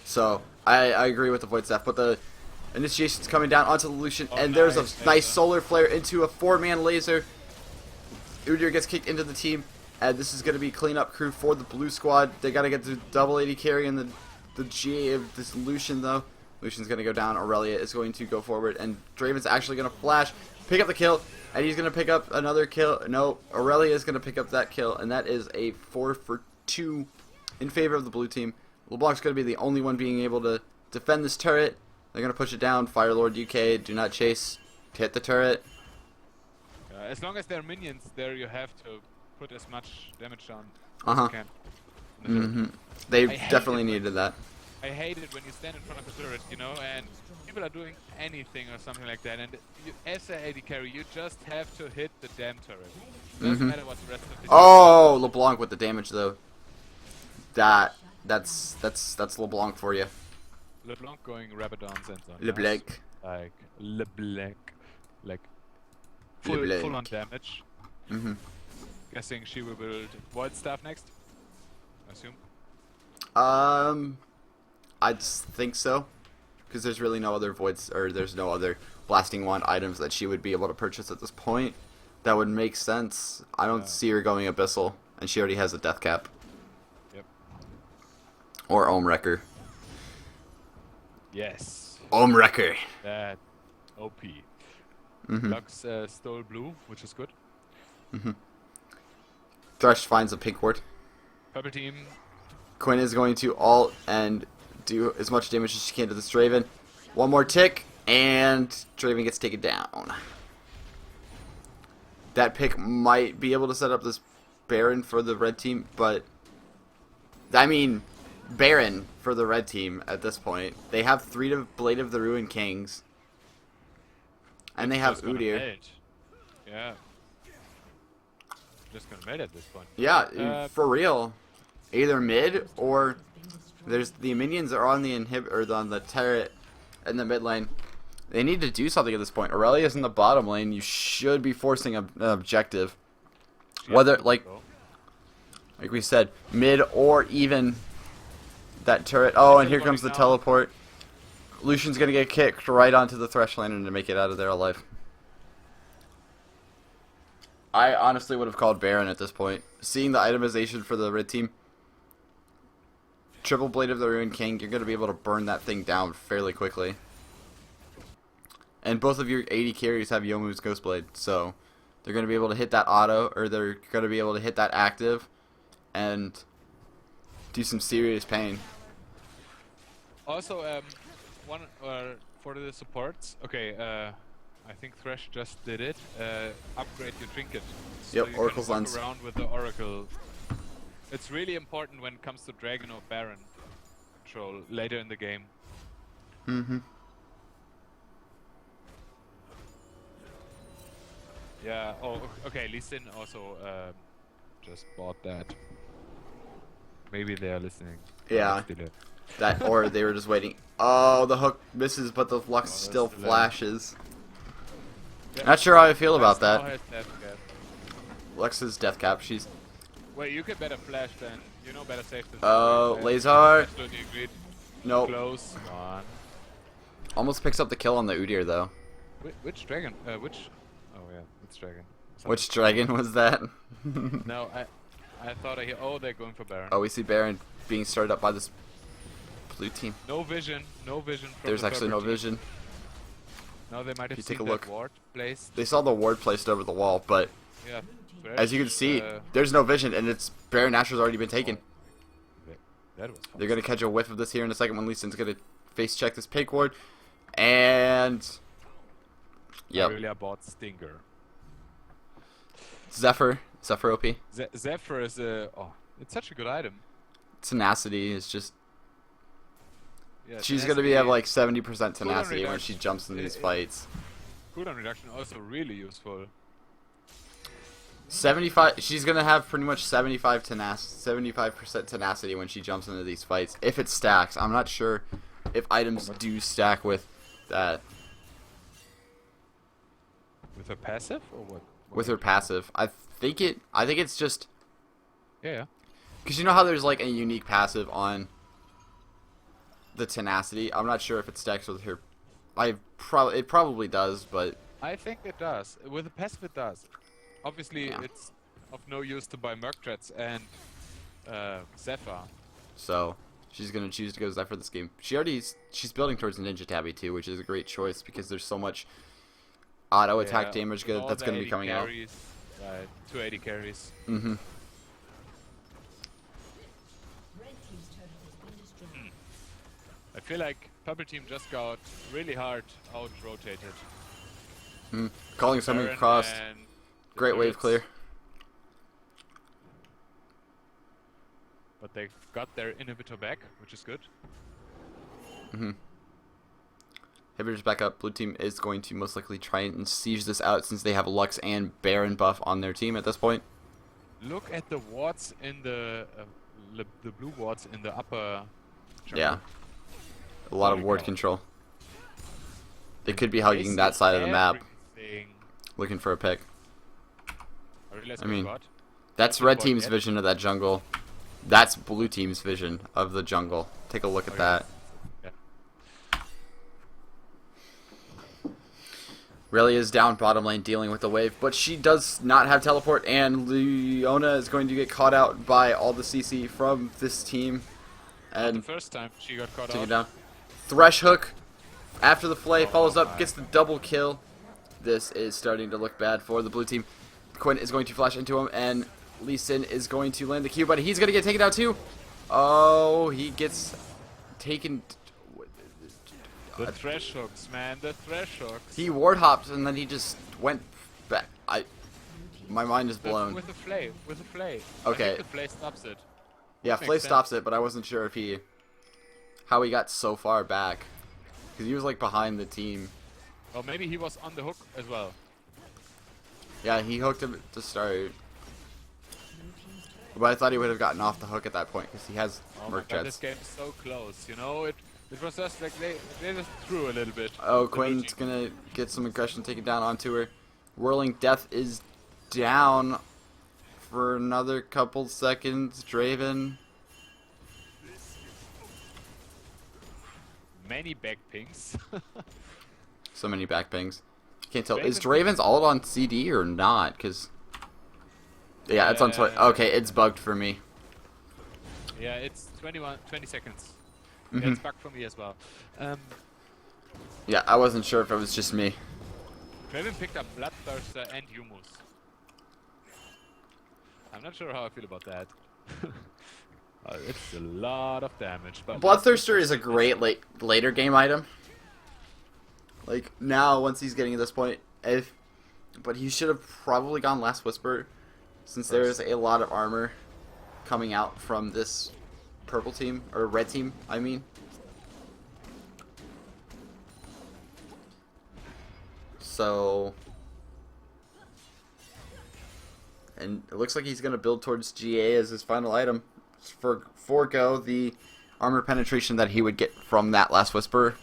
So, I agree with the Void Staff, but the initiation's coming down onto the Lucian, and there's a nice solar flare into a 4-man laser. Udyr gets kicked into the team, and this is going to be cleanup crew for the blue squad. They got to get the double AD carry and the GA of this Lucian, though. Lucian's going to go down. Aurelia is going to go forward, and Draven's actually going to flash, pick up the kill, and he's going to pick up another kill. No, Aurelia is going to pick up that kill, and that is a 4 for 2 in favor of the blue team. LeBlanc's going to be the only one being able to defend this turret. They're going to push it down. Firelord UK, do not chase. Hit the turret. As long as there are minions there, you have to put as much damage on as you can. They definitely needed that. I hate it when you stand in front of a turret, you know, and people are doing anything or something like that, and you, as a AD carry, you just have to hit the damn turret. Doesn't matter what the rest of the Oh, LeBlanc with the damage, though. That's LeBlanc for you. LeBlanc going Rabadons and so on. LeBlanc. Like LeBlanc, like full on damage. Guessing she will build Void Staff next. I assume. I'd think so, because there's really no other voids, or there's no other blasting wand items that she would be able to purchase at this point. That would make sense. I don't see her going abyssal, and she already has a death cap. Yep. Or Ohm Wrecker. Yes. Ohm Wrecker. That OP. Lux stole blue, which is good. Thresh finds a pink ward. Purple team. Quinn is going to ult and do as much damage as she can to this Draven. One more tick, and Draven gets taken down. That pick might be able to set up this Baron for the red team, but... I mean, Baron for the red team at this point. They have 3 Blade of the Ruin Kings. And they have Udyr. Yeah. Just gonna melt at this point. Yeah, for real. Either mid or there's the minions are on the on the turret in the mid lane. They need to do something at this point. Aurelia's in the bottom lane. You should be forcing an objective. Whether, like we said, mid or even that turret. Oh, and here comes the teleport. Lucian's going to get kicked right onto the Thresh lane to make it out of there alive. I honestly would have called Baron at this point. Seeing the itemization for the red team. Triple Blade of the Ruined King, you're going to be able to burn that thing down fairly quickly. And both of your 80 carries have Youmuu's Ghostblade, so they're going to be able to hit that auto, or they're going to be able to hit that active, and do some serious pain. Also, one for the supports. Okay, I think Thresh just did it. Upgrade your trinket. So Yep, Oracle's Lens. Around with the Oracle. It's really important when it comes to Dragon or Baron control later in the game. Mm-hmm. Yeah. Oh, okay. Lee Sin also just bought that. Maybe they are listening. Yeah. That, or they were just waiting. Oh, the hook misses, but the Lux still flashes. Yeah. Not sure how I feel about that. Lux's death cap. She's. Wait, you can better flash than better safe than. Oh, Lazar. Nope. Close. Come on. Almost picks up the kill on the Udyr though. Which dragon? Which? Oh yeah, which dragon? Which dragon was that? No, I thought I hear. Oh, they're going for Baron. Oh, we see Baron being started up by this blue team. No vision. No vision. From There's the actually no vision. No, they might have seen take a look. Ward placed. They saw the ward placed over the wall, but yeah, as you can see, there's no vision, and it's Baron Nashor's already been taken. That was fast. They're gonna catch a whiff of this here in a second when Lee Sin's gonna face check this pink ward, and yep. Aurelia bought Stinger. Zephyr OP. Zephyr is it's such a good item. Tenacity is just. Yeah, she's gonna have like 70% tenacity when she jumps into these fights. Cooldown reduction also really useful. 75. She's gonna have pretty much 75% tenacity when she jumps into these fights. If it stacks, I'm not sure if items do stack with that. With her passive or what? With her passive, I think it's just. Yeah. Because you know how there's like a unique passive on the tenacity. I'm not sure if it stacks with her. It probably does, but I think it does. With the passive, it does. Obviously, it's of no use to buy Murktreads and Zephyr. So she's gonna choose to go Zephyr this game. She's building towards Ninja Tabby too, which is a great choice because there's so much auto attack damage that's gonna be coming carries, out. Right, 280 carries. Mm-hmm. I feel like Purple Team just got really hard out-rotated. Calling something across. Great wave clear. But they got their inhibitor back, which is good. Mm-hmm. Inhibitor's back up. Blue team is going to most likely try and siege this out since they have a Lux and Baron buff on their team at this point. Look at the wards in the blue wards in the upper jungle. Yeah. A lot of ward control. They could be hugging that side of the map. Looking for a pick. I mean, that's red team's vision of that jungle. That's blue team's vision of the jungle. Take a look at that. Yeah. Really is down bottom lane dealing with the wave, but she does not have teleport, and Leona is going to get caught out by all the CC from this team. And the first time she got caught take out. it down. Thresh hook after the flay, follows up, gets the double kill. This is starting to look bad for the blue team. Quinn is going to flash into him, and Lee Sin is going to land the Q, but he's going to get taken out too. Oh, he gets taken. The Thresh hooks, man, the Thresh hooks. He ward hopped, and then he just went back. My mind is blown. With the flay, with the flay. Okay. I think the flay stops it. Yeah, flay stops it, but I wasn't sure if how he got so far back. Because he was like behind the team. Well, maybe he was on the hook as well. Yeah, he hooked him to start. But I thought he would have gotten off the hook at that point because he has Merc This game is so close, you know. It was just like they just threw a little bit. Oh, The blue Quinn's team. gonna get some aggression taken down onto her. Whirling Death is down for another couple seconds. Draven. Many back pings. So many back pings. Can't tell. Is Draven- Draven's ult on CD or not? Because yeah, it's on. Okay, it's bugged for me. Yeah, it's 20 seconds. Mhm. Yeah, it's bugged for me as well. Yeah, I wasn't sure if it was just me. Draven picked up Bloodthirster and Humus. I'm not sure how I feel about that. It's a lot of damage, but Bloodthirster is a great later game item. Like now, once he's getting to this point, but he should have probably gone Last Whisper, since there is a lot of armor coming out from this purple team or red team. I mean, so, and it looks like he's gonna build towards GA as his final item. Forgo the armor penetration that he would get from that Last Whisper.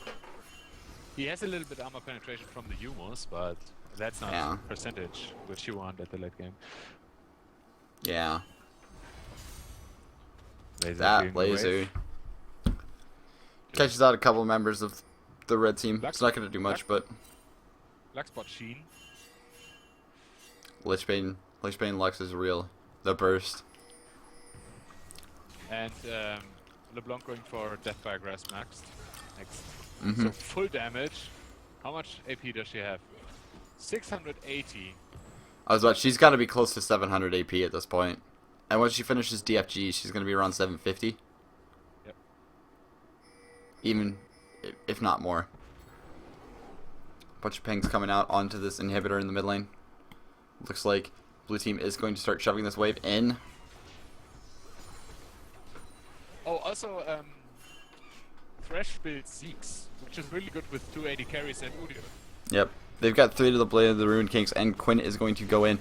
He has a little bit armor penetration from the Humus, but that's not percentage which you want at the late game. Yeah. Laser That being laser wave. catches out a couple members of the red team. Black- It's not going to do much, but Black spot Sheen. Lichbane Lux is real. The burst. And LeBlanc going for Death by Grass next. Mhm. So full damage. How much AP does she have? 680. I was about. She's got to be close to 700 AP at this point. And once she finishes DFG, she's going to be around 750. Yep. Even if not more. Bunch of pings coming out onto this inhibitor in the mid lane. Looks like blue team is going to start shoving this wave in. Oh, also, Thresh builds Zeeks, which is really good with 280 carries and Udyr. Yep. They've got 3 to the Blade of the Ruined Kings, and Quinn is going to go in.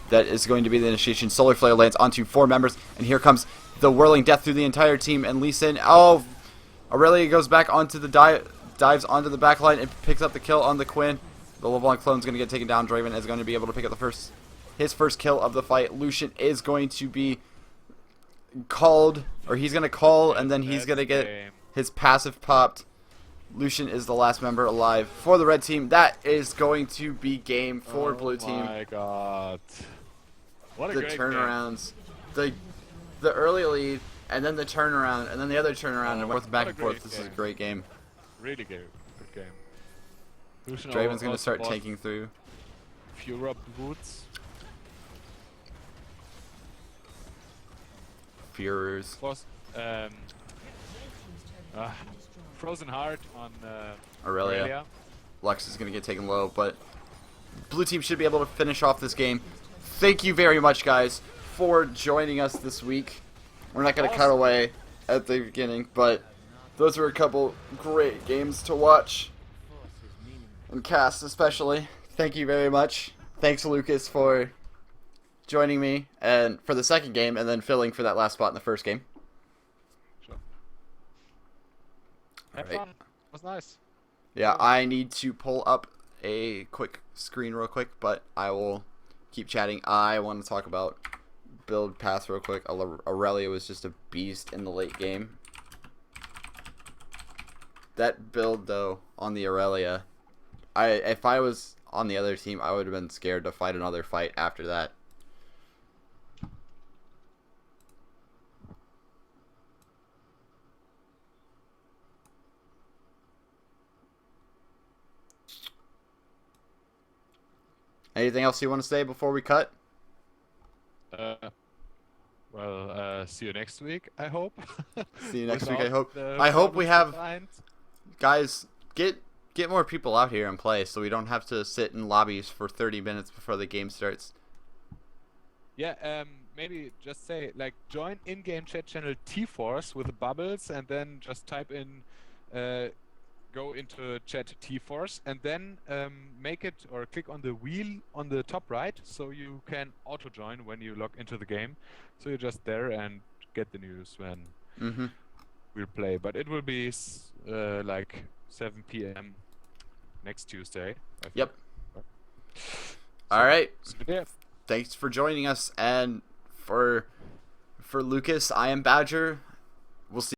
That is going to be the initiation. Solar Flare lands onto 4 members, and here comes the Whirling Death through the entire team, and Lee Sin. Oh! Aurelia goes back onto the dives onto the backline and picks up the kill on the Quinn. The LeBlanc clone's going to get taken down. Draven is going to be able to pick up his first kill of the fight. Lucian is going to be called, or he's going to call, and then he's going to get his passive popped. Lucian is the last member alive for the red team. That is going to be game for blue team. Oh my god. What a The great turnarounds, the early lead, and then the turnaround, and then the other turnaround, and what back a and forth. great This is a game. great game. game. Really good game. Lucian Draven's going to also start bought taking through. Fura boots. Furers. Was Frozen Heart on Aurelia. Lux is going to get taken low, but blue team should be able to finish off this game. Thank you very much, guys, for joining us this week. We're not going to cut away at the beginning, but those were a couple great games to watch. And cast especially. Thank you very much. Thanks, Lucas, for joining me and for the second game, and then filling for that last spot in the first game. Sure. Have Right. fun. It was nice. Yeah, I need to pull up a quick screen real quick, but I will keep chatting. I want to talk about build path real quick. Aurelia was just a beast in the late game. That build, though, on the Aurelia, if I was on the other team, I would have been scared to fight another fight after that. Anything else you want to say before we cut? See you next week, I hope. See you next week, I Without hope. the I hope we problems have, behind. guys, get more people out here and play so we don't have to sit in lobbies for 30 minutes before the game starts. Yeah, maybe just say, like, join in-game chat channel T-Force with the bubbles, and then just type in, go into chat T-Force, and then make it, or click on the wheel on the top right, so you can auto-join when you log into the game. So you're just there and get the news when we'll play. But it will be like 7 p.m. next Tuesday, I think. Yep. Right. All right. So yeah. Thanks for joining us, and for Lucas, I am Badger. We'll see.